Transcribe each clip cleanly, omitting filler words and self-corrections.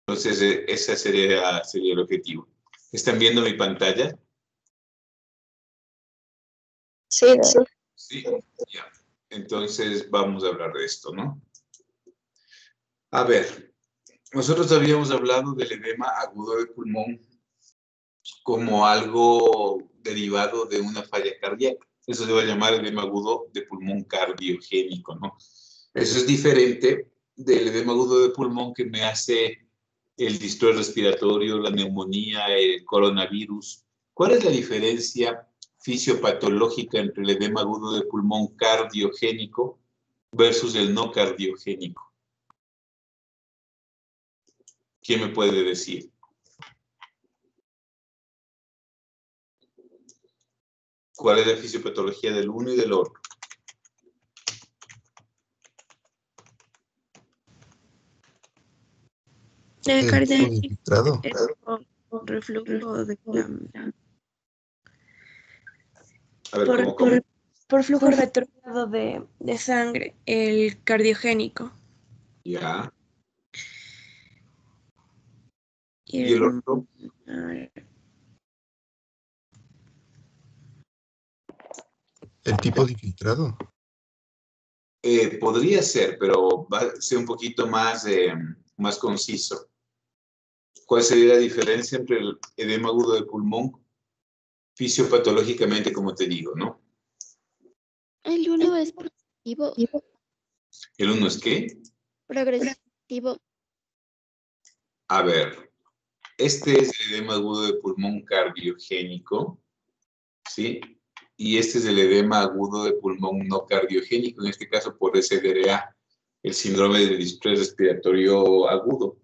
Entonces, ese sería el objetivo. ¿Están viendo mi pantalla? Sí, Sí, ya. Entonces, vamos a hablar de esto, ¿no? A ver, nosotros habíamos hablado del edema agudo de pulmón como algo derivado de una falla cardíaca. Eso se va a llamar edema agudo de pulmón cardiogénico, ¿no? Eso es diferente del edema agudo de pulmón que me hace el distrés respiratorio, la neumonía, el coronavirus. ¿Cuál es la diferencia fisiopatológica entre el edema agudo de pulmón cardiogénico versus el no cardiogénico? ¿Quién me puede decir? ¿Cuál es la fisiopatología del uno y del otro? El tipo de filtrado. reflujo de A ver, ¿cómo? por flujo retrógrado de sangre, el cardiogénico. Ya. Y ¿Y el otro? a ver, El tipo de filtrado. Podría ser, pero va a ser un poquito más, más conciso. ¿Cuál sería la diferencia entre el edema agudo de pulmón fisiopatológicamente, como te digo, ¿no? el uno es progresivo. ¿El uno es qué? Progresivo. A ver, este es el edema agudo de pulmón cardiogénico, ¿sí? Y este es el edema agudo de pulmón no cardiogénico, en este caso por SDRA, el síndrome de distrés respiratorio agudo.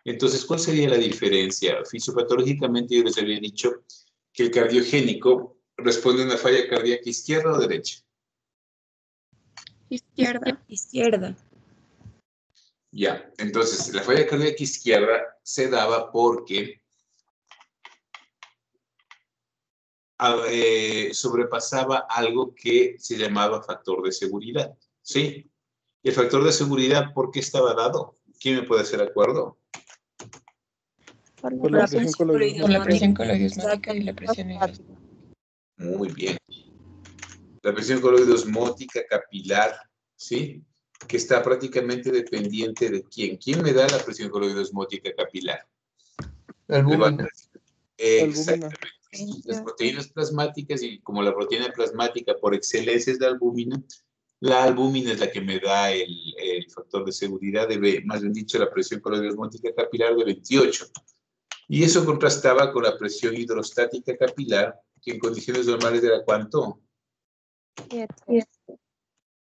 Entonces, ¿cuál sería la diferencia? Fisiopatológicamente yo les había dicho que el cardiogénico responde a una falla cardíaca izquierda o derecha. izquierda. Ya, entonces la falla cardíaca izquierda se daba porque sobrepasaba algo que se llamaba factor de seguridad, ¿sí? Y el factor de seguridad, ¿por qué estaba dado? ¿Quién me puede hacer acuerdo? Por la presión Por la presión coloidosmótica y la presión hidrostática. Muy bien. La presión coloidosmótica capilar, ¿sí? Que está prácticamente dependiente de quién. ¿Quién me da la presión coloidosmótica capilar? Albúmina. Exactamente. Las proteínas plasmáticas, y como la proteína plasmática por excelencia es la albúmina es la que me da el factor de seguridad, más bien dicho, la presión coloidosmótica capilar de 28. Y eso contrastaba con la presión hidrostática capilar, que en condiciones normales era ¿cuánto? 7.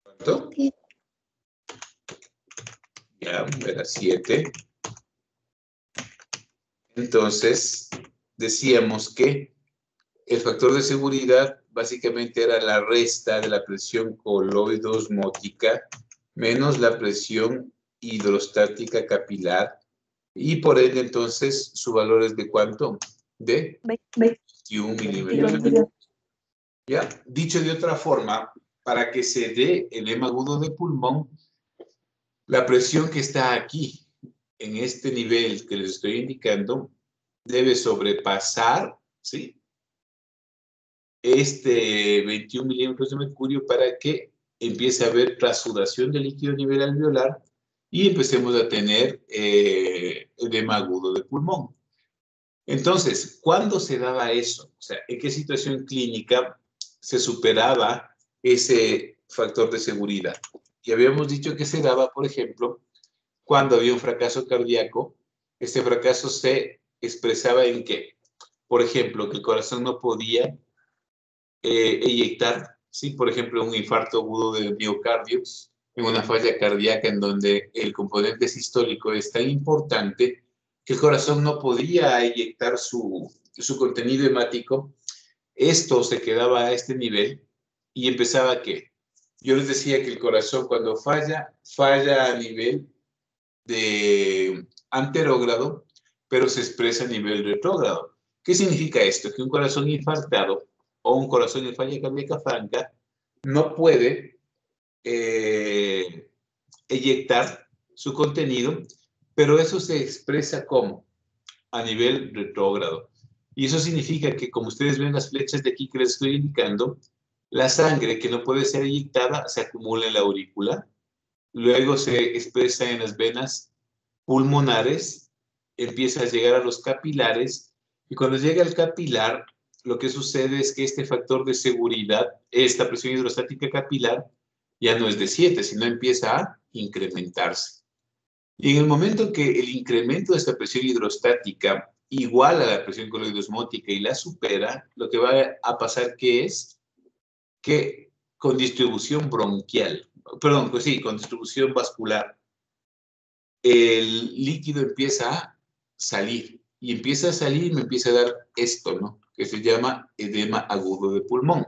¿Cuánto? Ya, era 7. Entonces, decíamos que el factor de seguridad básicamente era la resta de la presión coloidosmótica menos la presión hidrostática capilar, y por ende entonces su valor es de ¿cuánto? De 21 milímetros. Ya, dicho de otra forma, para que se dé el edema agudo de pulmón, la presión que está aquí, en este nivel que les estoy indicando, debe sobrepasar, ¿sí? Este 21 milímetros de mercurio para que empiece a haber trasudación de líquido a nivel alveolar y empecemos a tener edema agudo de pulmón. Entonces, ¿cuándo se daba eso? O sea, ¿en qué situación clínica se superaba ese factor de seguridad? Y habíamos dicho que se daba, por ejemplo, cuando había un fracaso cardíaco. Este fracaso se expresaba en qué? Por ejemplo, que el corazón no podía eyectar, ¿sí? Por ejemplo, un infarto agudo del miocardio, en una falla cardíaca en donde el componente sistólico es tan importante que el corazón no podía eyectar su contenido hemático. Esto se quedaba a este nivel y empezaba a ¿qué? Yo les decía que el corazón cuando falla a nivel de anterógrado, pero se expresa a nivel retrógrado. ¿Qué significa esto? Que un corazón infartado o un corazón en falla cardíaca franca no puede eyectar su contenido pero eso se expresa como a nivel retrógrado. Y eso significa que, como ustedes ven las flechas de aquí que les estoy indicando, la sangre que no puede ser inyectada se acumula en la aurícula, luego se expresa en las venas pulmonares, empieza a llegar a los capilares, y cuando llega al capilar, lo que sucede es que este factor de seguridad, esta presión hidrostática capilar, ya no es de 7, sino empieza a incrementarse. Y en el momento que el incremento de esta presión hidrostática iguala a la presión coloidosmótica y la supera, lo que va a pasar que es que con distribución bronquial, perdón, pues sí, con distribución vascular, el líquido empieza a salir. Y empieza a salir y me empieza a dar esto, ¿no? Que se llama edema agudo de pulmón.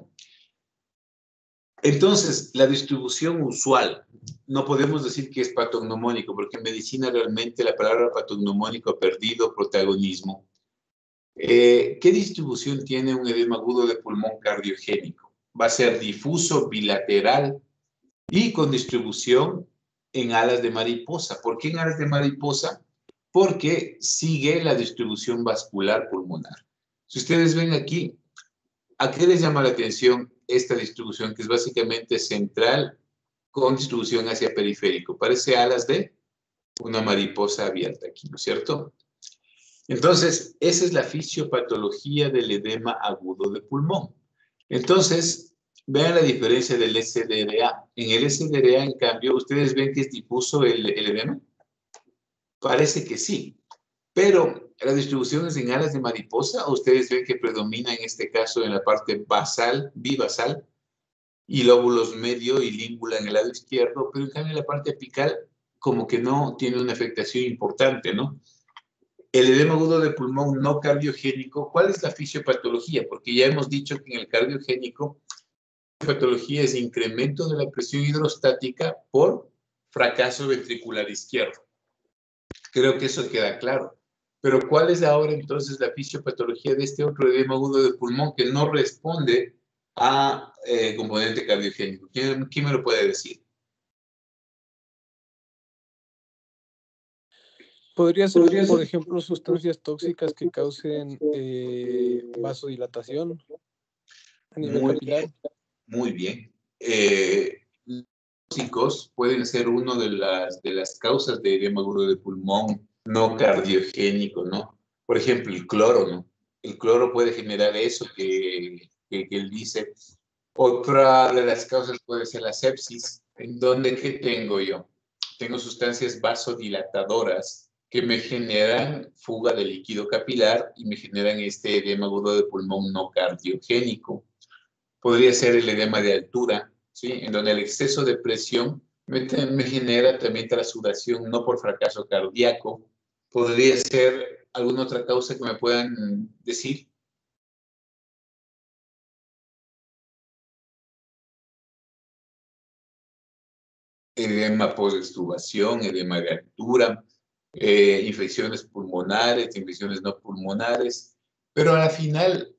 Entonces, la distribución usual, no podemos decir que es patognomónico, porque en medicina realmente la palabra patognomónico ha perdido protagonismo. ¿Qué distribución tiene un edema agudo de pulmón cardiogénico? Va a ser difuso, bilateral y con distribución en alas de mariposa. ¿Por qué en alas de mariposa? Porque sigue la distribución vascular pulmonar. Si ustedes ven aquí, ¿a qué les llama la atención esta distribución que es básicamente central con distribución hacia periférico? Parece alas de una mariposa abierta aquí, ¿no es cierto? Entonces, esa es la fisiopatología del edema agudo de pulmón. Entonces, vean la diferencia del SDRA. En el SDRA, en cambio, ¿ustedes ven que es difuso el edema? Parece que sí. Pero la distribución es en alas de mariposa, o ustedes ven que predomina en este caso en la parte basal, bibasal, y lóbulos medio y língula en el lado izquierdo, pero en cambio en la parte apical como que no tiene una afectación importante, ¿no? El edema agudo de pulmón no cardiogénico, ¿cuál es la fisiopatología? Porque ya hemos dicho que en el cardiogénico, la patología es incremento de la presión hidrostática por fracaso ventricular izquierdo. Creo que eso queda claro. Pero ¿cuál es ahora entonces la fisiopatología de este otro edema agudo de pulmón que no responde a componente cardiogénico? ¿Quién me lo puede decir? Podría ser, por ejemplo, sustancias tóxicas que causen vasodilatación a nivel capilar. Muy bien. Tóxicos pueden ser una de las causas de edema agudo de pulmón no cardiogénico, ¿no? Por ejemplo, el cloro, ¿no? El cloro puede generar eso que él dice. Otra de las causas puede ser la sepsis, en donde, ¿qué tengo yo? Tengo sustancias vasodilatadoras que me generan fuga de líquido capilar y me generan este edema agudo de pulmón no cardiogénico. Podría ser el edema de altura, ¿sí? En donde el exceso de presión me genera también transudación, no por fracaso cardíaco. Podría ser alguna otra causa que me puedan decir. Edema post-extubación, edema de altura, infecciones pulmonares, infecciones no pulmonares, pero a la final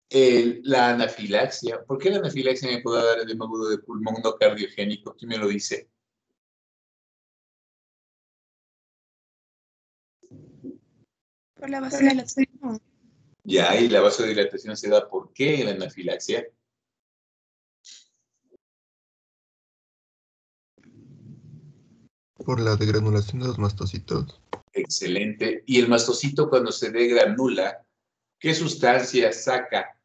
la anafilaxia. ¿Por qué la anafilaxia me puede dar edema agudo de pulmón no cardiogénico? ¿Quién me lo dice? Por la vasodilatación. Ya, y la vasodilatación se da ¿por qué en la anafilaxia? Por la degranulación de los mastocitos. Excelente. Y el mastocito cuando se degranula, ¿qué sustancia saca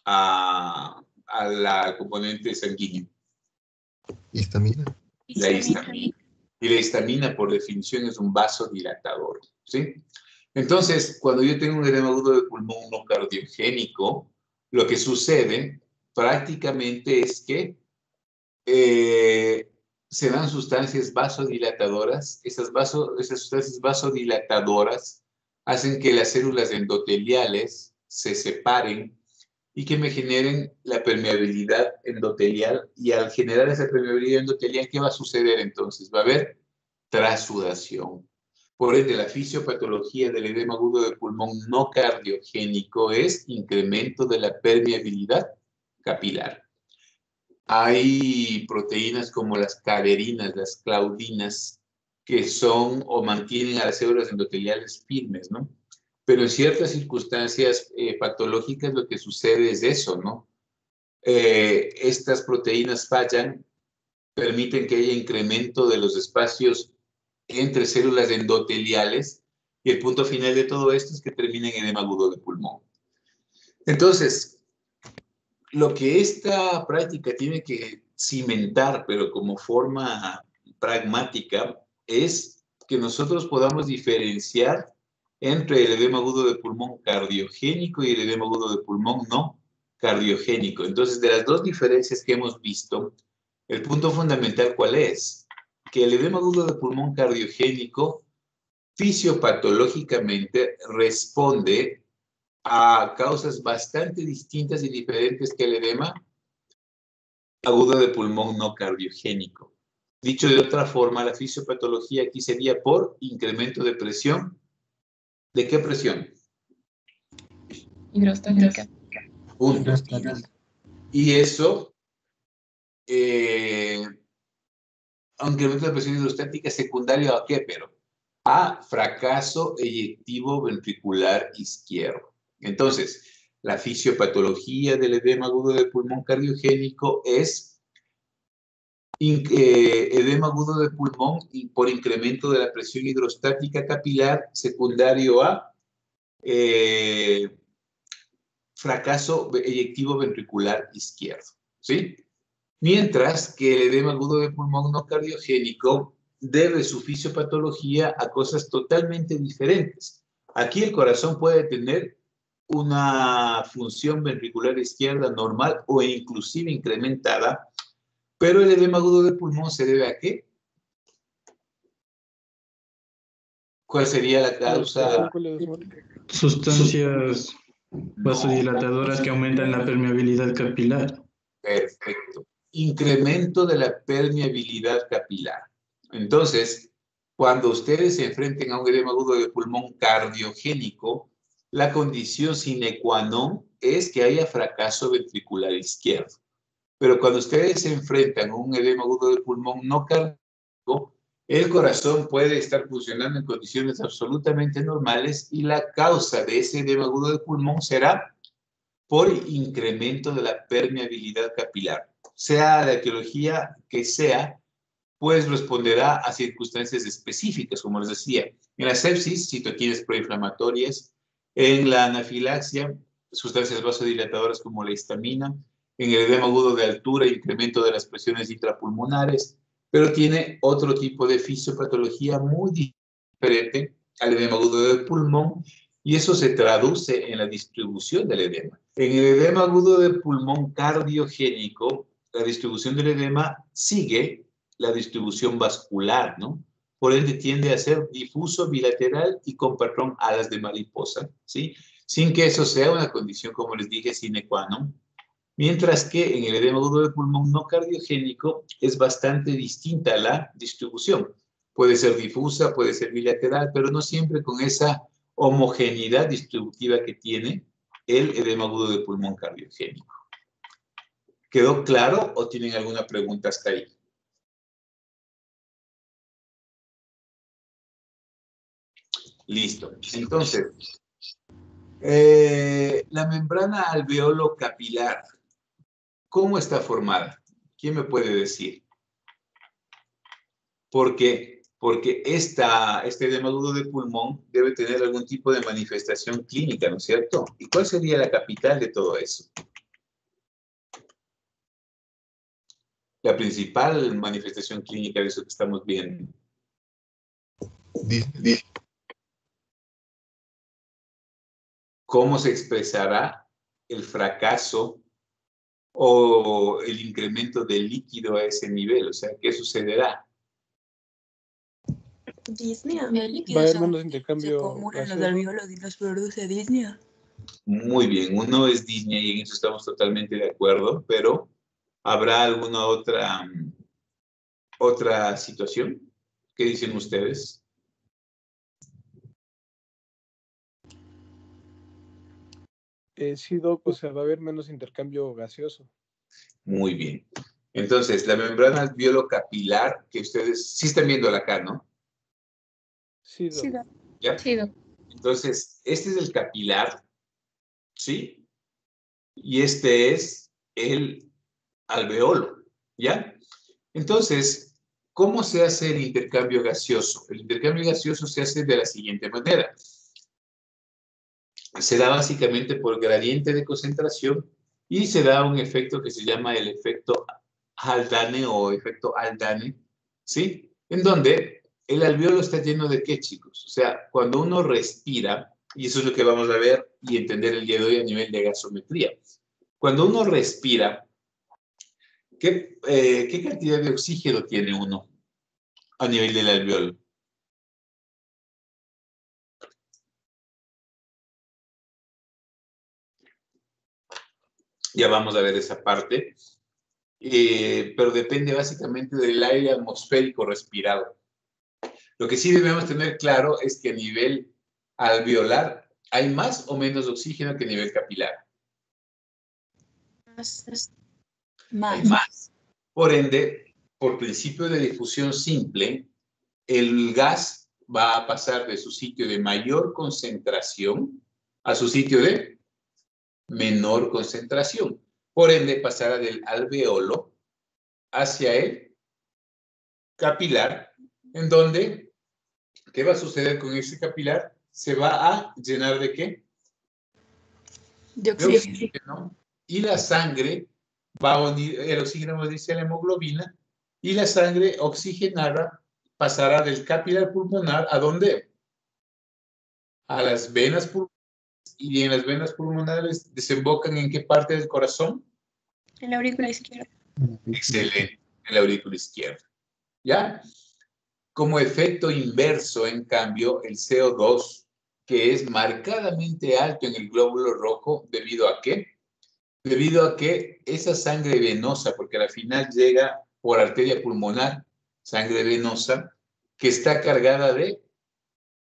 a la componente sanguínea? Histamina. La histamina. Y la histamina, por definición, es un vasodilatador, ¿sí? Entonces, cuando yo tengo un edema agudo de pulmón no cardiogénico, lo que sucede prácticamente es que se dan sustancias vasodilatadoras. Esas sustancias vasodilatadoras hacen que las células endoteliales se separen y que me generen la permeabilidad endotelial. Y al generar esa permeabilidad endotelial, ¿qué va a suceder entonces? Va a haber transudación. Por ende, la fisiopatología del edema agudo de pulmón no cardiogénico es incremento de la permeabilidad capilar. Hay proteínas como las caderinas, las claudinas, que son o mantienen a las células endoteliales firmes, ¿no? Pero en ciertas circunstancias patológicas lo que sucede es eso, ¿no? Estas proteínas fallan, permiten que haya incremento de los espacios entre células endoteliales y el punto final de todo esto es que termina en edema agudo de pulmón. Entonces, lo que esta práctica tiene que cimentar, pero como forma pragmática, es que nosotros podamos diferenciar entre el edema agudo de pulmón cardiogénico y el edema agudo de pulmón no cardiogénico. Entonces, de las dos diferencias que hemos visto, el punto fundamental, ¿cuál es? Que el edema agudo de pulmón cardiogénico fisiopatológicamente responde a causas bastante distintas y diferentes que el edema agudo de pulmón no cardiogénico. Dicho de otra forma, la fisiopatología aquí sería por incremento de presión. ¿De qué presión? Hidrostática. Punto. Y eso, incremento de presión hidrostática secundario ¿a qué? Pero a fracaso eyectivo ventricular izquierdo. Entonces, la fisiopatología del edema agudo de pulmón cardiogénico es edema agudo de pulmón por incremento de la presión hidrostática capilar secundario a fracaso eyectivo ventricular izquierdo, ¿sí? Mientras que el edema agudo de pulmón no cardiogénico debe su fisiopatología a cosas totalmente diferentes. Aquí el corazón puede tener una función ventricular izquierda normal o inclusive incrementada, pero el edema agudo de pulmón se debe ¿a qué? ¿Cuál sería la causa? Sustancias vasodilatadoras que aumentan la permeabilidad capilar. Perfecto. Incremento de la permeabilidad capilar. Entonces, cuando ustedes se enfrenten a un edema agudo de pulmón cardiogénico, la condición sine qua non es que haya fracaso ventricular izquierdo. Pero cuando ustedes se enfrentan a un edema agudo de pulmón no cardiogénico, el corazón puede estar funcionando en condiciones absolutamente normales y la causa de ese edema agudo de pulmón será por incremento de la permeabilidad capilar. Sea la etiología que sea, pues responderá a circunstancias específicas, como les decía. En la sepsis, citoquinas proinflamatorias. En la anafilaxia, sustancias vasodilatadoras como la histamina. En el edema agudo de altura, incremento de las presiones intrapulmonares. Pero tiene otro tipo de fisiopatología muy diferente al edema agudo del pulmón, y eso se traduce en la distribución del edema. En el edema agudo de pulmón cardiogénico, la distribución del edema sigue la distribución vascular, ¿no? Por ende tiende a ser difuso, bilateral y con patrón alas de mariposa, ¿sí? Sin que eso sea una condición, como les dije, sine qua non. Mientras que en el edema agudo de pulmón no cardiogénico es bastante distinta la distribución. Puede ser difusa, puede ser bilateral, pero no siempre con esa homogeneidad distributiva que tiene el edema agudo de pulmón cardiogénico. ¿Quedó claro o tienen alguna pregunta hasta ahí? Listo. Entonces, la membrana alveolo capilar, ¿cómo está formada? ¿Quién me puede decir? ¿Por qué? Porque este edema agudo de pulmón debe tener algún tipo de manifestación clínica, ¿no es cierto? ¿Y cuál sería la capital de todo eso? La principal manifestación clínica de eso que estamos viendo. ¿Cómo se expresará el fracaso o el incremento del líquido a ese nivel? O sea, ¿qué sucederá? Disnea. Va a haber menos intercambio Se acumulan los gaseoso. alveolos y los produce disnea. Muy bien, uno es disnea y en eso estamos totalmente de acuerdo, pero ¿habrá alguna otra situación? ¿Qué dicen ustedes? Sí, Doc, o sea, va a haber menos intercambio gaseoso. Muy bien. Entonces, la membrana alveolo capilar, que ustedes sí están viéndola acá, ¿no? Sí, Sí, doc. ¿Ya? Sí, doc. Entonces, este es el capilar, ¿sí? Y este es el alveolo, ¿ya? Entonces, ¿cómo se hace el intercambio gaseoso? El intercambio gaseoso se hace de la siguiente manera. Se da básicamente por gradiente de concentración y se da un efecto que se llama el efecto Haldane o efecto Haldane, ¿sí? En donde el alveolo está lleno de ¿qué, chicos? O sea, cuando uno respira, y eso es lo que vamos a ver y entender el día de hoy a nivel de gasometría. Cuando uno respira, ¿qué cantidad de oxígeno tiene uno a nivel del alveolo? Ya vamos a ver esa parte. Pero depende básicamente del aire atmosférico respirado. Lo que sí debemos tener claro es que a nivel alveolar hay más o menos oxígeno que a nivel capilar. Hay más. Por ende, por principio de difusión simple, el gas va a pasar de su sitio de mayor concentración a su sitio de menor concentración. Por ende, pasará del alveolo hacia el capilar, en donde, ¿qué va a suceder con ese capilar? Se va a llenar ¿de qué? De De oxígeno. oxígeno. Y la sangre va a unir, el oxígeno va a unirse a la hemoglobina, y la sangre oxigenada pasará del capilar pulmonar ¿a dónde? A las venas pulmonares, y en las venas pulmonares desembocan ¿en qué parte del corazón? En la aurícula izquierda. Excelente, en la aurícula izquierda. ¿Ya? Como efecto inverso, en cambio, el CO2, que es marcadamente alto en el glóbulo rojo, ¿debido a qué? Debido a que esa sangre venosa, porque al final llega por arteria pulmonar, sangre venosa, que está cargada de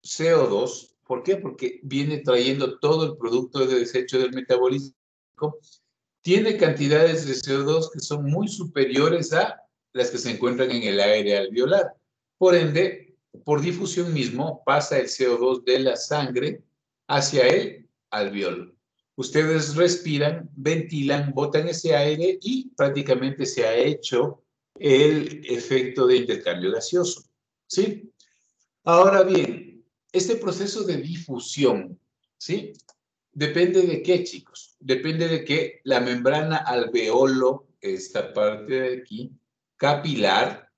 CO2. ¿Por qué? Porque viene trayendo todo el producto de desecho del metabolismo. Tiene cantidades de CO2 que son muy superiores a las que se encuentran en el aire alveolar. Por ende, por difusión mismo, pasa el CO2 de la sangre hacia el alveolo. Ustedes respiran, ventilan, botan ese aire y prácticamente se ha hecho el efecto de intercambio gaseoso. ¿Sí? Ahora bien, este proceso de difusión, ¿sí? Depende de qué, chicos. Depende de que la membrana alveolo, esta parte de aquí, capilar,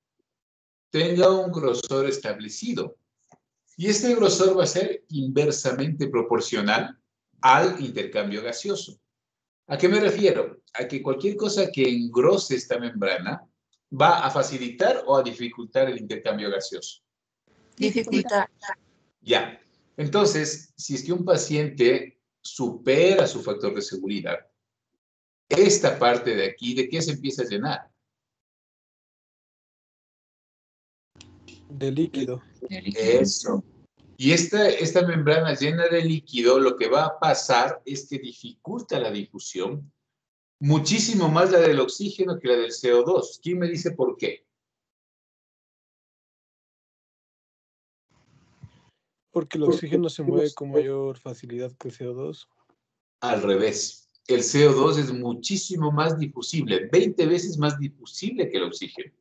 tenga un grosor establecido. Y este grosor va a ser inversamente proporcional al intercambio gaseoso. ¿A qué me refiero? A que cualquier cosa que engrose esta membrana va a facilitar o a dificultar el intercambio gaseoso. Dificultad. Ya. Entonces, si es que un paciente supera su factor de seguridad, esta parte de aquí, ¿de qué se empieza a llenar? De líquido. De líquido. Eso. Y esta membrana llena de líquido, lo que va a pasar es que dificulta la difusión, muchísimo más la del oxígeno que la del CO2. ¿Quién me dice por qué? Porque el oxígeno se mueve con mayor facilidad que el CO2. Al revés. El CO2 es muchísimo más difusible, 20 veces más difusible que el oxígeno.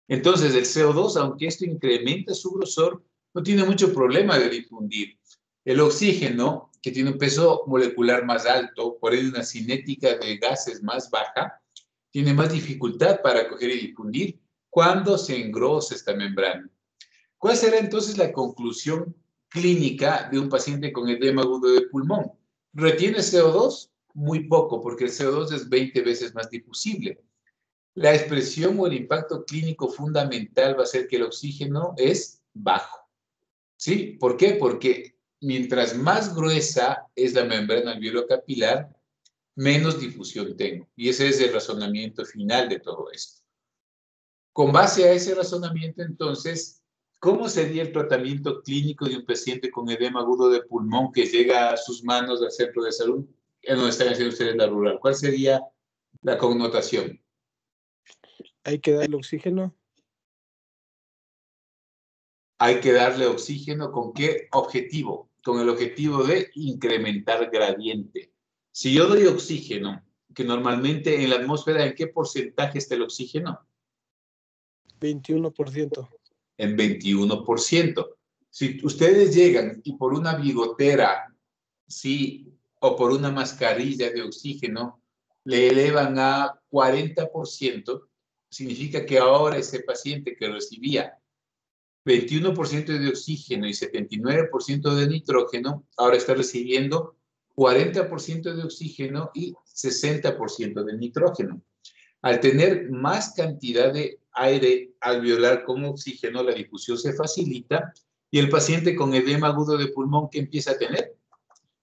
Entonces, el CO2, aunque esto incrementa su grosor, no tiene mucho problema de difundir. El oxígeno, que tiene un peso molecular más alto, por ende una cinética de gases más baja, tiene más dificultad para coger y difundir cuando se engrosa esta membrana. ¿Cuál será entonces la conclusión clínica de un paciente con edema agudo de pulmón? ¿Retiene CO2? Muy poco, porque el CO2 es 20 veces más difusible. La expresión o el impacto clínico fundamental va a ser que el oxígeno es bajo. ¿Sí? ¿Por qué? Porque mientras más gruesa es la membrana alveolo-capilar, menos difusión tengo. Y ese es el razonamiento final de todo esto. Con base a ese razonamiento, entonces, ¿cómo sería el tratamiento clínico de un paciente con edema agudo de pulmón que llega a sus manos del centro de salud, en donde están haciendo ustedes la rural? ¿Cuál sería la connotación? Hay que darle oxígeno. hay que darle oxígeno. ¿Con qué objetivo? Con el objetivo de incrementar gradiente. Si yo doy oxígeno, que normalmente en la atmósfera, ¿en qué porcentaje está el oxígeno? 21%. En 21%. Si ustedes llegan y por una bigotera, sí, o por una mascarilla de oxígeno, le elevan a 40%, significa que ahora ese paciente que recibía 21% de oxígeno y 79% de nitrógeno, ahora está recibiendo 40% de oxígeno y 60% de nitrógeno. Al tener más cantidad de aire alveolar con oxígeno, la difusión se facilita y el paciente con edema agudo de pulmón, ¿qué empieza a tener?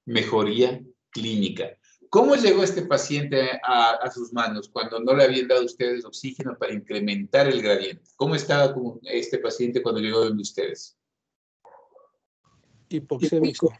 Mejoría clínica. ¿Cómo llegó este paciente a sus manos cuando no le habían dado a ustedes oxígeno para incrementar el gradiente? ¿Cómo estaba con este paciente cuando llegó de ustedes? Hipoxémico.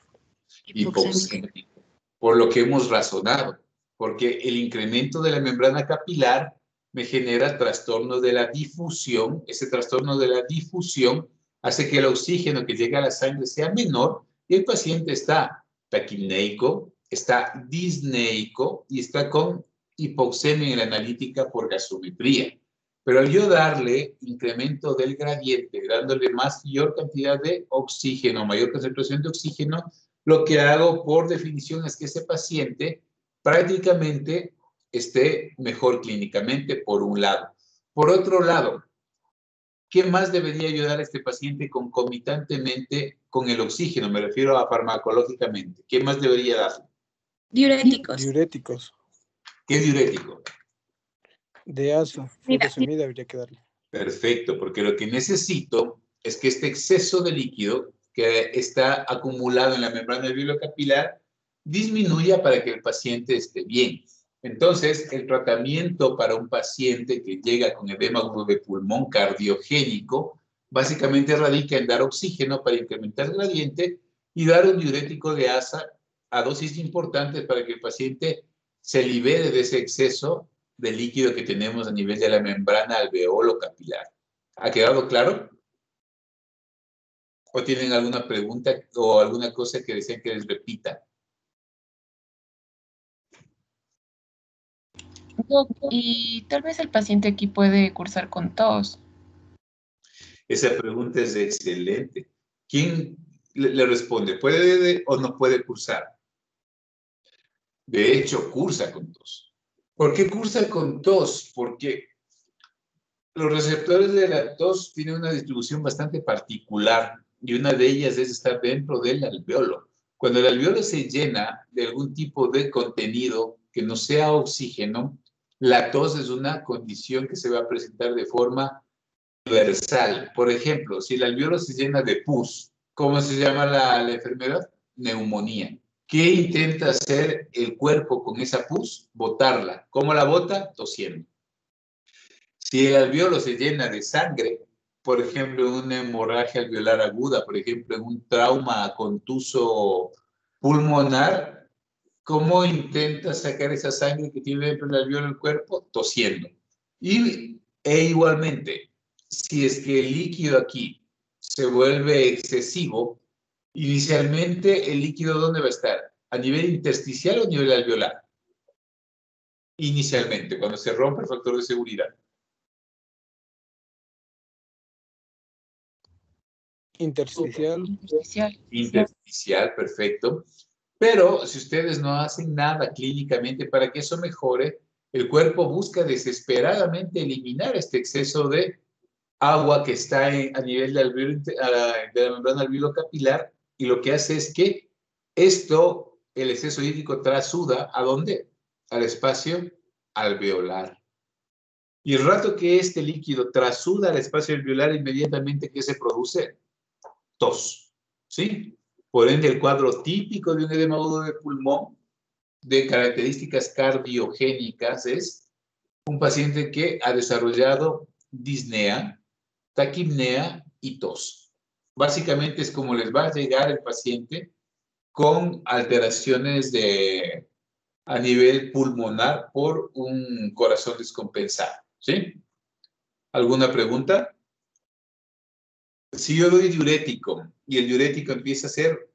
Hipoxémico. Por lo que hemos razonado, porque el incremento de la membrana capilar me genera trastorno de la difusión. Ese trastorno de la difusión hace que el oxígeno que llega a la sangre sea menor y el paciente está taquipneico, está disneico y está con hipoxemia en la analítica por gasometría. Pero al yo darle incremento del gradiente, dándole mayor cantidad de oxígeno, mayor concentración de oxígeno, lo que hago por definición es que ese paciente prácticamente esté mejor clínicamente, por un lado. Por otro lado, ¿qué más debería ayudar a este paciente concomitantemente con el oxígeno? Me refiero a farmacológicamente. ¿Qué más debería darle? Diuréticos. Diuréticos. ¿Qué diurético? De ASA. Furosemida habría que darle. Perfecto, porque lo que necesito es que este exceso de líquido que está acumulado en la membrana alveolo-capilar disminuya para que el paciente esté bien. Entonces, el tratamiento para un paciente que llega con edema agudo de pulmón cardiogénico básicamente radica en dar oxígeno para incrementar el gradiente y dar un diurético de ASA a dosis importantes para que el paciente se libere de ese exceso de líquido que tenemos a nivel de la membrana alveolo-capilar. ¿Ha quedado claro? ¿O tienen alguna pregunta o alguna cosa que deseen que les repita? Y tal vez el paciente aquí puede cursar con tos. Esa pregunta es excelente. ¿Quién le responde? ¿Puede o no puede cursar? De hecho, cursa con tos. ¿Por qué cursa con tos? Porque los receptores de la tos tienen una distribución bastante particular y una de ellas es estar dentro del alveolo. Cuando el alveolo se llena de algún tipo de contenido que no sea oxígeno, la tos es una condición que se va a presentar de forma universal. Por ejemplo, si el alveolo se llena de pus, ¿cómo se llama la enfermedad? Neumonía. ¿Qué intenta hacer el cuerpo con esa pus? Botarla. ¿Cómo la bota? Tosiendo. Si el alveolo se llena de sangre, por ejemplo, en una hemorragia alveolar aguda, por ejemplo, en un trauma contuso pulmonar, ¿cómo intenta sacar esa sangre que tiene dentro del alveolo del cuerpo? Tosiendo. E igualmente, si es que el líquido aquí se vuelve excesivo, inicialmente el líquido ¿dónde va a estar? ¿A nivel intersticial o a nivel alveolar? Inicialmente, cuando se rompe el factor de seguridad. Intersticial. Intersticial, perfecto. Pero si ustedes no hacen nada clínicamente para que eso mejore, el cuerpo busca desesperadamente eliminar este exceso de agua que está a nivel de la membrana alveolo-capilar y lo que hace es que el exceso hídrico trasuda, ¿a dónde? Al espacio alveolar. Y el rato que este líquido trasuda al espacio alveolar, inmediatamente, ¿qué se produce? Tos, ¿sí? Por ende, el cuadro típico de un edema agudo de pulmón de características cardiogénicas es un paciente que ha desarrollado disnea, taquipnea y tos. Básicamente es como les va a llegar el paciente con alteraciones a nivel pulmonar por un corazón descompensado, ¿sí? ¿Alguna pregunta? Si yo doy diurético y el diurético empieza a ser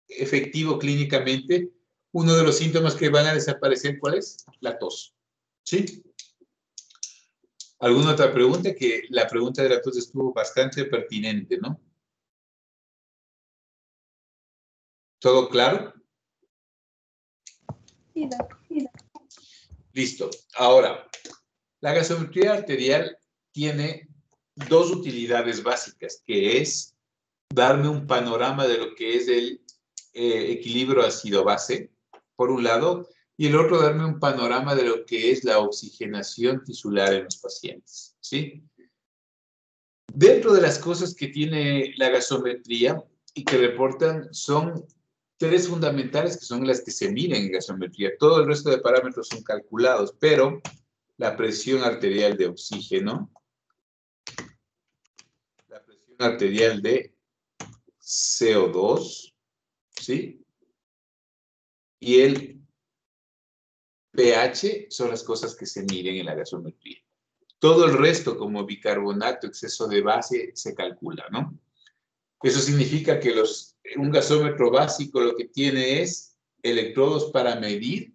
efectivo clínicamente, uno de los síntomas que van a desaparecer, ¿cuál es? La tos. ¿Sí? ¿Alguna otra pregunta? Que la pregunta de la tos estuvo bastante pertinente, ¿no? ¿Todo claro? Sí, doctor. Listo. Ahora, la gasometría arterial tiene dos utilidades básicas, que es darme un panorama de lo que es el equilibrio ácido-base, por un lado, y el otro darme un panorama de lo que es la oxigenación tisular en los pacientes, ¿sí? Dentro de las cosas que tiene la gasometría y que reportan son tres fundamentales que son las que se miden en gasometría. Todo el resto de parámetros son calculados, pero la presión arterial de oxígeno, la presión arterial de CO2, ¿sí? Y el pH son las cosas que se miden en la gasometría. Todo el resto, como bicarbonato, exceso de base, se calcula, ¿no? Eso significa que un gasómetro básico lo que tiene es electrodos para medir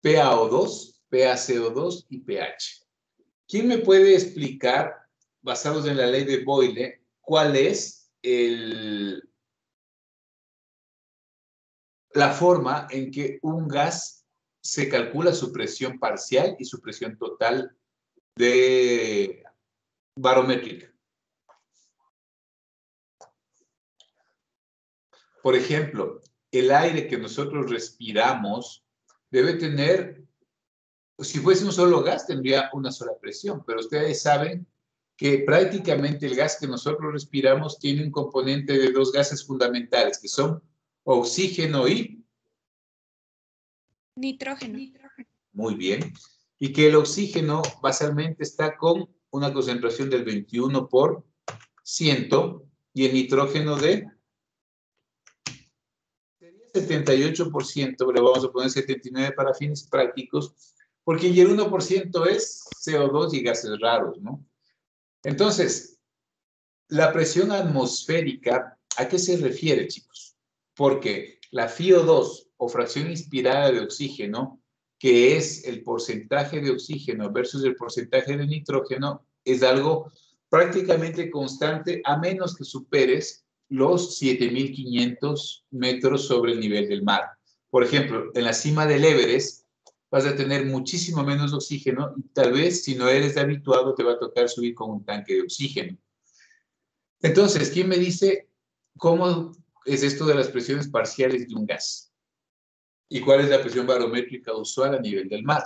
PaO2, PaCO2 y pH. ¿Quién me puede explicar, basados en la ley de Boyle, cuál es la forma en que un gas se calcula su presión parcial y su presión total de barométrica? Por ejemplo, el aire que nosotros respiramos debe tener, si fuese un solo gas, tendría una sola presión, pero ustedes saben que prácticamente el gas que nosotros respiramos tiene un componente de dos gases fundamentales, que son oxígeno y Nitrógeno. muy bien, y que el oxígeno basalmente está con una concentración del 21% y el nitrógeno de 78%, le vamos a poner 79% para fines prácticos, porque y el 1% es CO2 y gases raros, ¿no? Entonces, la presión atmosférica, ¿a qué se refiere, chicos? Porque la FiO2 o fracción inspirada de oxígeno, que es el porcentaje de oxígeno versus el porcentaje de nitrógeno, es algo prácticamente constante a menos que superes los 7.500 metros sobre el nivel del mar. Por ejemplo, en la cima del Everest vas a tener muchísimo menos oxígeno y tal vez si no eres habituado te va a tocar subir con un tanque de oxígeno. Entonces, ¿quién me dice cómo es esto de las presiones parciales de un gas? ¿Y cuál es la presión barométrica usual a nivel del mar?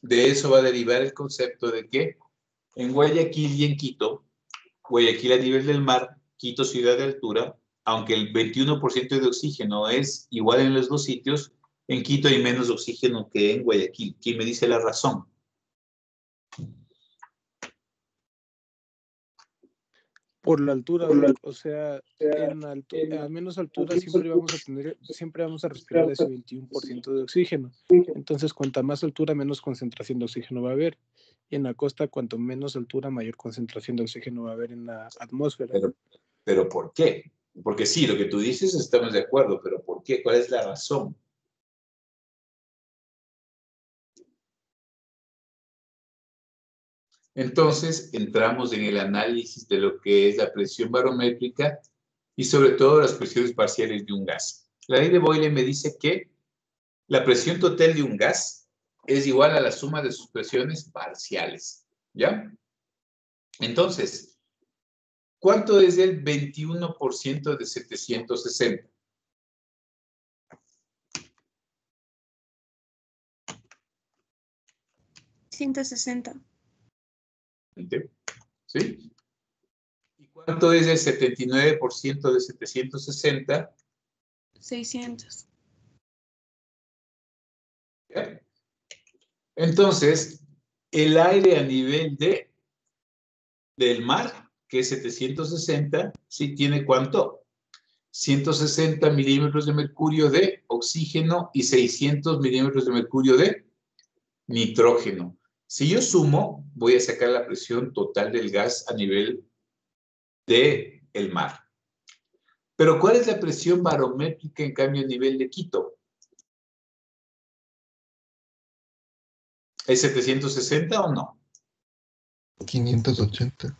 De eso va a derivar el concepto de que en Guayaquil y en Quito, Guayaquil a nivel del mar, Quito ciudad de altura, aunque el 21% de oxígeno es igual en los dos sitios, en Quito hay menos oxígeno que en Guayaquil. ¿Quién me dice la razón? Por la altura, o sea, a menos altura siempre vamos a respirar ese 21% de oxígeno. Entonces, cuanta más altura, menos concentración de oxígeno va a haber. Y en la costa, cuanto menos altura, mayor concentración de oxígeno va a haber en la atmósfera. ¿Pero por qué? Porque sí, lo que tú dices estamos de acuerdo, pero ¿por qué? ¿Cuál es la razón? Entonces, entramos en el análisis de lo que es la presión barométrica y sobre todo las presiones parciales de un gas. La ley de Boyle me dice que la presión total de un gas es igual a la suma de sus presiones parciales, ¿ya? Entonces, ¿cuánto es el 21% de 760? 160. ¿Sí? ¿Y cuánto es el 79% de 760? 600. ¿Ya? Entonces, el aire a nivel del mar, que es 760, ¿sí tiene cuánto? 160 milímetros de mercurio de oxígeno y 600 milímetros de mercurio de nitrógeno. Si yo sumo, voy a sacar la presión total del gas a nivel del mar. Pero ¿cuál es la presión barométrica en cambio a nivel de Quito? ¿Es 760 o no? 580.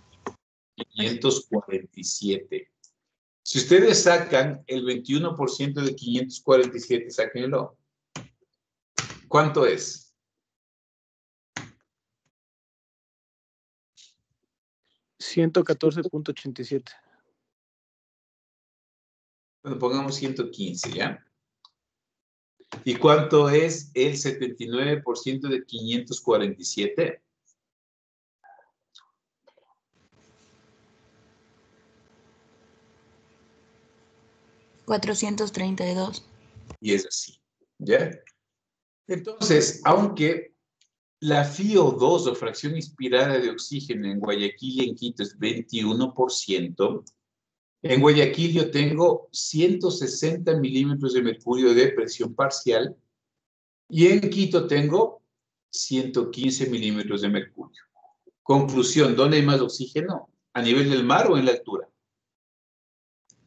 547. Si ustedes sacan el 21% de 547, sáquenlo. ¿Cuánto es? $114.87. Bueno, pongamos 115, ¿ya? ¿Y cuánto es el 79% de 547? $432. Y es así, ¿ya? Entonces, aunque la FiO2 o fracción inspirada de oxígeno en Guayaquil y en Quito es 21%, en Guayaquil yo tengo 160 milímetros de mercurio de presión parcial y en Quito tengo 115 milímetros de mercurio. Conclusión, ¿dónde hay más oxígeno? ¿A nivel del mar o en la altura?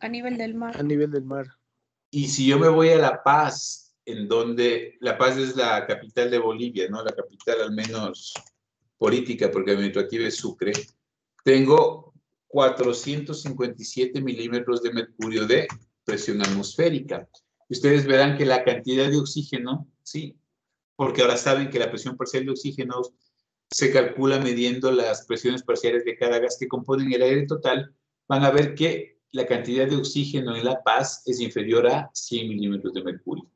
A nivel del mar. A nivel del mar. Y si yo me voy a La Paz, en donde La Paz es la capital de Bolivia, ¿no? La capital al menos política, porque administrativa es Sucre, tengo 457 milímetros de mercurio de presión atmosférica. Ustedes verán que la cantidad de oxígeno, sí, porque ahora saben que la presión parcial de oxígeno se calcula midiendo las presiones parciales de cada gas que componen el aire total, van a ver que la cantidad de oxígeno en La Paz es inferior a 100 milímetros de mercurio.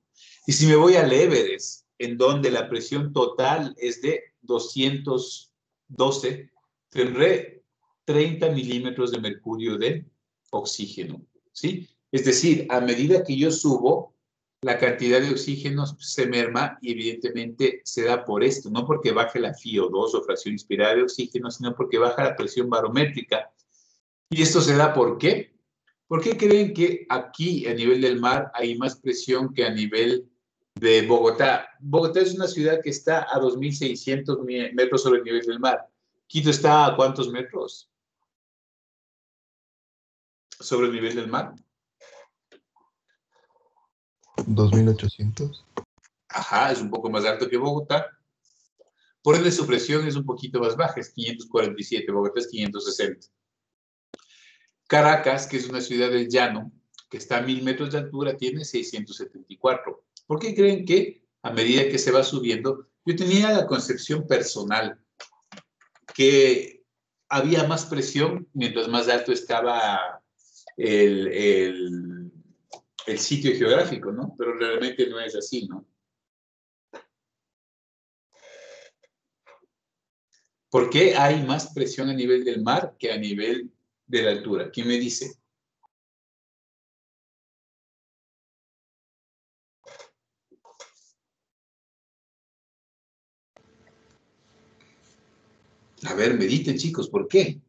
Y si me voy al Everest, en donde la presión total es de 212, tendré 30 milímetros de mercurio de oxígeno, ¿sí? Es decir, a medida que yo subo, la cantidad de oxígeno se merma y evidentemente se da por esto, no porque baje la FiO2 o fracción inspirada de oxígeno, sino porque baja la presión barométrica. ¿Y esto se da por qué? ¿Por qué creen que aquí a nivel del mar hay más presión que a nivel de Bogotá? Bogotá es una ciudad que está a 2.600 metros sobre el nivel del mar. ¿Quito está a cuántos metros sobre el nivel del mar? 2800. Ajá, es un poco más alto que Bogotá. Por ende, su presión es un poquito más baja, es 547, Bogotá es 560. Caracas, que es una ciudad del llano, que está a 1.000 metros de altura, tiene 674. ¿Por qué creen que a medida que se va subiendo? Yo tenía la concepción personal que había más presión mientras más alto estaba el sitio geográfico, ¿no? Pero realmente no es así, ¿no? ¿Por qué hay más presión a nivel del mar que a nivel de la altura? ¿Quién me dice? A ver, mediten, chicos, ¿por qué?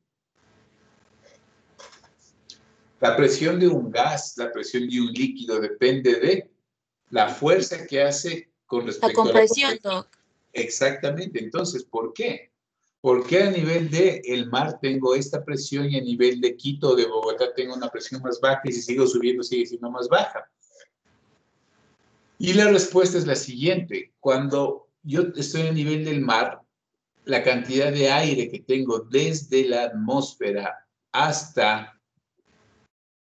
La presión de un gas, la presión de un líquido depende de la fuerza que hace con respecto La compresión, a la... Doc. Exactamente. Entonces, ¿por qué? ¿Por qué a nivel del mar tengo esta presión y a nivel de Quito o de Bogotá tengo una presión más baja y si sigo subiendo sigue siendo más baja? Y la respuesta es la siguiente. Cuando yo estoy a nivel del mar, la cantidad de aire que tengo desde la atmósfera hasta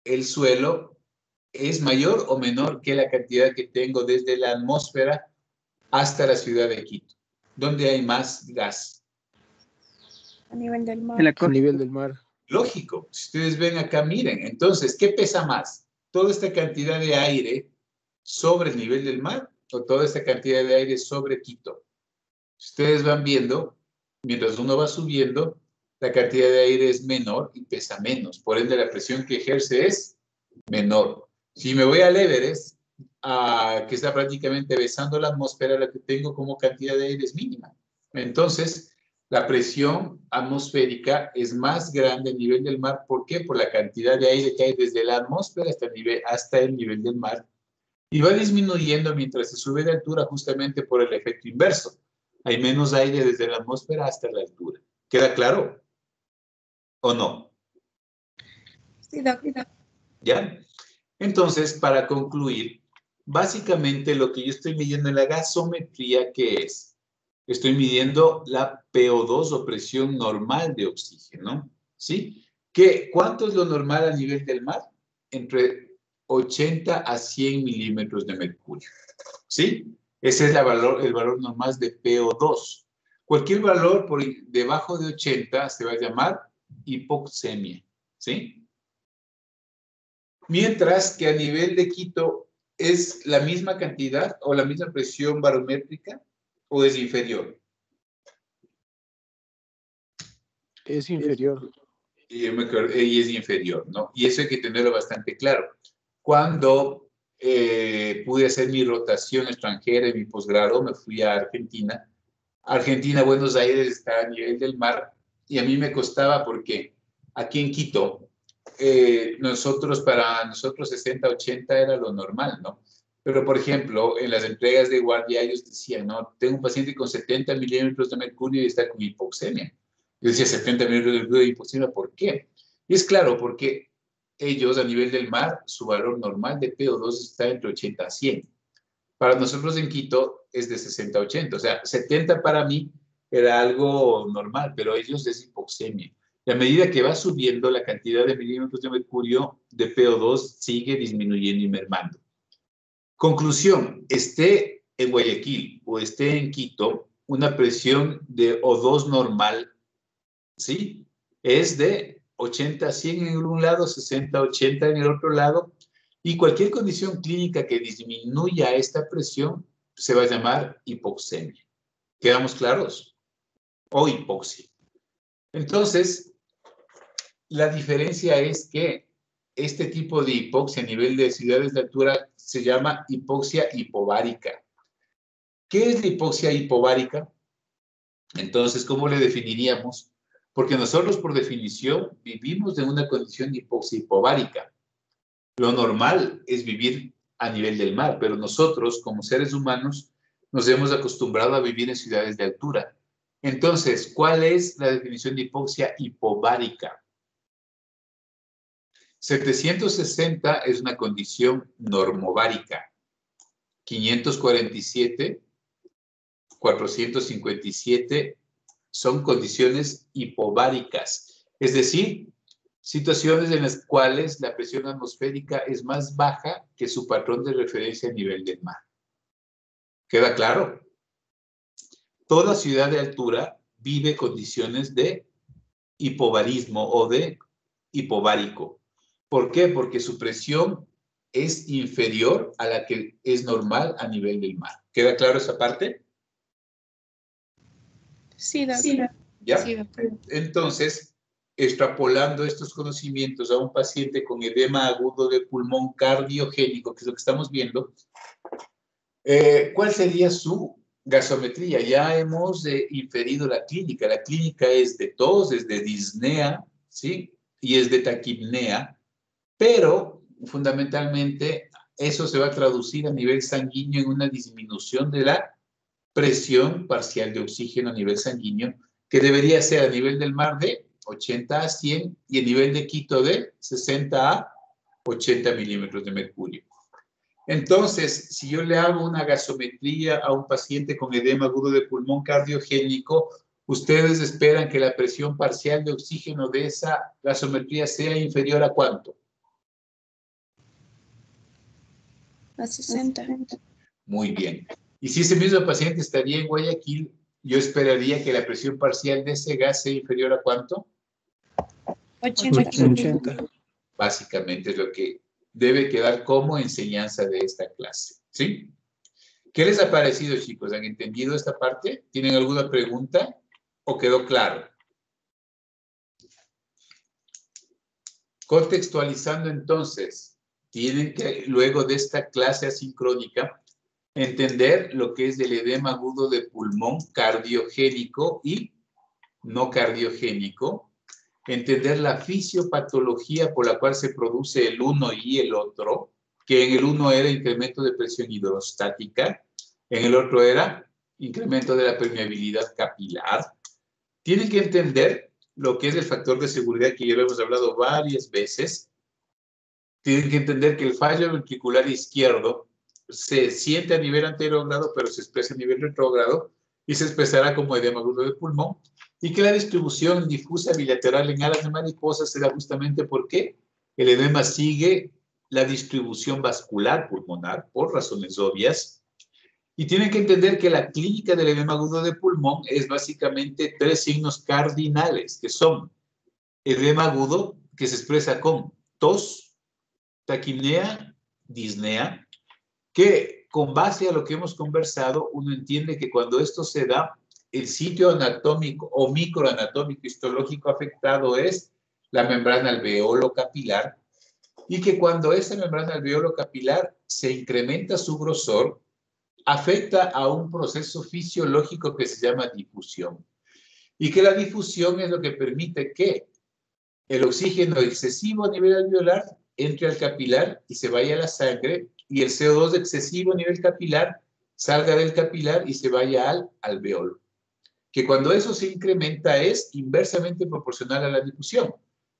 el suelo es mayor o menor que la cantidad que tengo desde la atmósfera hasta la ciudad de Quito. ¿Dónde hay más gas? A nivel del mar. A nivel del mar. Lógico. Si ustedes ven acá, miren. Entonces, ¿qué pesa más? ¿Toda esta cantidad de aire sobre el nivel del mar o toda esta cantidad de aire sobre Quito? Ustedes van viendo, mientras uno va subiendo, la cantidad de aire es menor y pesa menos. Por ende, la presión que ejerce es menor. Si me voy al Everest, que está prácticamente besando la atmósfera, la que tengo como cantidad de aire es mínima. Entonces, la presión atmosférica es más grande a nivel del mar. ¿Por qué? Por la cantidad de aire que hay desde la atmósfera hasta el nivel del mar. Y va disminuyendo mientras se sube de altura justamente por el efecto inverso. Hay menos aire desde la atmósfera hasta la altura. ¿Queda claro? ¿O no? Sí, doctor. ¿Ya? Entonces, para concluir, básicamente lo que yo estoy midiendo en la gasometría, ¿qué es? Estoy midiendo la PO2 o presión normal de oxígeno, ¿sí? ¿Cuánto es lo normal a nivel del mar? Entre 80 a 100 milímetros de mercurio, ¿sí? Ese es el valor normal de PO2. Cualquier valor por debajo de 80 se va a llamar hipoxemia, ¿sí? Mientras que a nivel de Quito es la misma cantidad o la misma presión barométrica o es inferior. Es inferior. Y es inferior, ¿no? Y eso hay que tenerlo bastante claro. Cuando pude hacer mi rotación extranjera en mi posgrado, me fui a Argentina. Argentina, Buenos Aires está a nivel del mar y a mí me costaba porque aquí en Quito, para nosotros 60, 80 era lo normal, ¿no? Pero, por ejemplo, en las entregas de guardia ellos decían, no, tengo un paciente con 70 milímetros de mercurio y está con hipoxemia. Yo decía 70 milímetros de hipoxemia, ¿por qué? Y es claro, porque ellos a nivel del mar, su valor normal de PO2 está entre 80 a 100. Para nosotros en Quito es de 60 a 80, o sea, 70 para mí era algo normal, pero ellos es hipoxemia. Y a medida que va subiendo la cantidad de milímetros de mercurio de PO2 sigue disminuyendo y mermando. Conclusión, esté en Guayaquil o esté en Quito, una presión de O2 normal, ¿sí? Es de 80 a 100 en un lado, 60 a 80 en el otro lado, y cualquier condición clínica que disminuya esta presión se va a llamar hipoxemia. ¿Quedamos claros? O hipoxia. Entonces, la diferencia es que este tipo de hipoxia a nivel de ciudades de altura se llama hipoxia hipovárica. ¿Qué es la hipoxia hipovárica? Entonces, ¿cómo le definiríamos? Porque nosotros, por definición, vivimos en una condición de hipoxia hipovárica. Lo normal es vivir a nivel del mar, pero nosotros, como seres humanos, nos hemos acostumbrado a vivir en ciudades de altura. Entonces, ¿cuál es la definición de hipoxia hipovárica? 760 es una condición normovárica. 547, 457 son condiciones hipováricas, es decir, situaciones en las cuales la presión atmosférica es más baja que su patrón de referencia a nivel del mar. ¿Queda claro? Toda ciudad de altura vive condiciones de hipovarismo o de hipovárico. ¿Por qué? Porque su presión es inferior a la que es normal a nivel del mar. ¿Queda claro esa parte? Sí, doctor. ¿Ya? Sí, doctor. Entonces, extrapolando estos conocimientos a un paciente con edema agudo de pulmón cardiogénico, que es lo que estamos viendo, ¿cuál sería su gasometría? Ya hemos inferido la clínica. La clínica es de tos, es de disnea, ¿sí? Y es de taquipnea, pero fundamentalmente eso se va a traducir a nivel sanguíneo en una disminución de la presión parcial de oxígeno a nivel sanguíneo, que debería ser a nivel del mar de 80 a 100 y a nivel de Quito de 60 a 80 milímetros de mercurio. Entonces, si yo le hago una gasometría a un paciente con edema agudo de pulmón cardiogénico, ustedes esperan que la presión parcial de oxígeno de esa gasometría sea inferior ¿a cuánto? A 60. Muy bien. Y si ese mismo paciente estaría en Guayaquil, yo esperaría que la presión parcial de ese gas sea inferior ¿a cuánto? 80. 80. Básicamente es lo que debe quedar como enseñanza de esta clase, ¿sí? ¿Qué les ha parecido, chicos? ¿Han entendido esta parte? ¿Tienen alguna pregunta o quedó claro? Contextualizando entonces, tienen que, luego de esta clase asincrónica, entender lo que es el edema agudo de pulmón cardiogénico y no cardiogénico, entender la fisiopatología por la cual se produce el uno y el otro, que en el uno era incremento de presión hidrostática, en el otro era incremento de la permeabilidad capilar. Tienen que entender lo que es el factor de seguridad, que ya lo hemos hablado varias veces. Tienen que entender que el fallo ventricular izquierdo se siente a nivel anterogrado, pero se expresa a nivel retrógrado y se expresará como edema agudo de pulmón, y que la distribución difusa bilateral en alas de mariposa se da justamente porque el edema sigue la distribución vascular pulmonar por razones obvias. Y tienen que entender que la clínica del edema agudo de pulmón es básicamente 3 signos cardinales, que son edema agudo, que se expresa con tos, taquipnea, disnea, que con base a lo que hemos conversado, uno entiende que cuando esto se da, el sitio anatómico o microanatómico histológico afectado es la membrana alveolo capilar, y que cuando esa membrana alveolo capilar se incrementa su grosor, afecta a un proceso fisiológico que se llama difusión. Y que la difusión es lo que permite que el oxígeno excesivo a nivel alveolar entre al capilar y se vaya a la sangre, y el CO2 excesivo a nivel capilar salga del capilar y se vaya al alveolo. Que cuando eso se incrementa es inversamente proporcional a la difusión.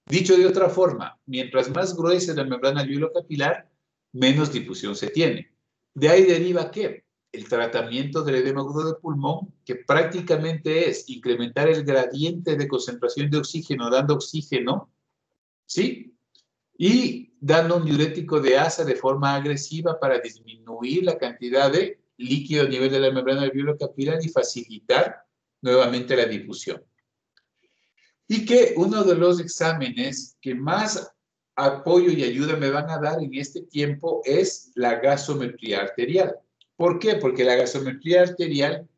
Dicho de otra forma, mientras más gruesa es la membrana alveolo-capilar, menos difusión se tiene. De ahí deriva que el tratamiento del edema agudo de pulmón, que prácticamente es incrementar el gradiente de concentración de oxígeno, dando oxígeno, ¿sí? Y dando un diurético de asa de forma agresiva para disminuir la cantidad de líquido a nivel de la membrana alveolo-capilar y facilitar nuevamente la difusión. Y que uno de los exámenes que más apoyo y ayuda me van a dar en este tiempo es la gasometría arterial. ¿Por qué? Porque la gasometría arterial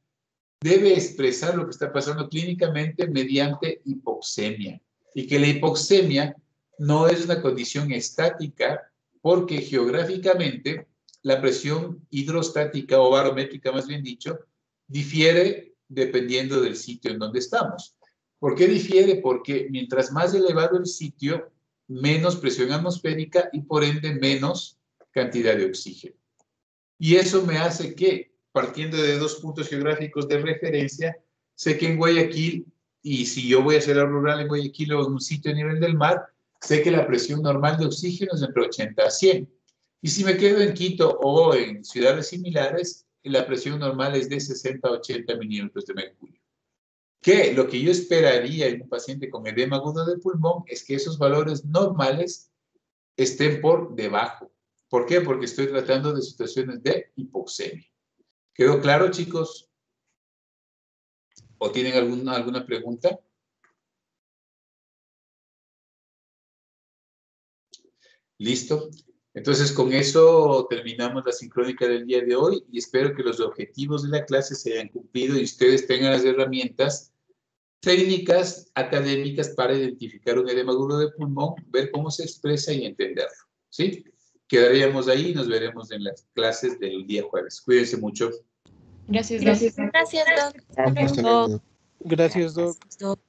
debe expresar lo que está pasando clínicamente mediante hipoxemia. Y que la hipoxemia no es una condición estática, porque geográficamente la presión hidrostática o barométrica, más bien dicho, difiere dependiendo del sitio en donde estamos. ¿Por qué difiere? Porque mientras más elevado el sitio, menos presión atmosférica y por ende menos cantidad de oxígeno. Y eso me hace que, partiendo de 2 puntos geográficos de referencia, sé que en Guayaquil, y si yo voy a hacer la rural en Guayaquil o en un sitio a nivel del mar, sé que la presión normal de oxígeno es entre 80 a 100. Y si me quedo en Quito o en ciudades similares, la presión normal es de 60 a 80 milímetros de mercurio. Que lo que yo esperaría en un paciente con edema agudo de pulmón es que esos valores normales estén por debajo. ¿Por qué? Porque estoy tratando de situaciones de hipoxemia. ¿Quedó claro, chicos? ¿O tienen alguna pregunta? ¿Listo? Entonces, con eso terminamos la sincrónica del día de hoy y espero que los objetivos de la clase se hayan cumplido y ustedes tengan las herramientas técnicas, académicas para identificar un edema agudo de pulmón, ver cómo se expresa y entenderlo. ¿Sí? Quedaríamos ahí y nos veremos en las clases del día jueves. Cuídense mucho. Gracias, Gracias, Doc. Gracias, Doc. Hasta luego. Gracias, Doc. Doc.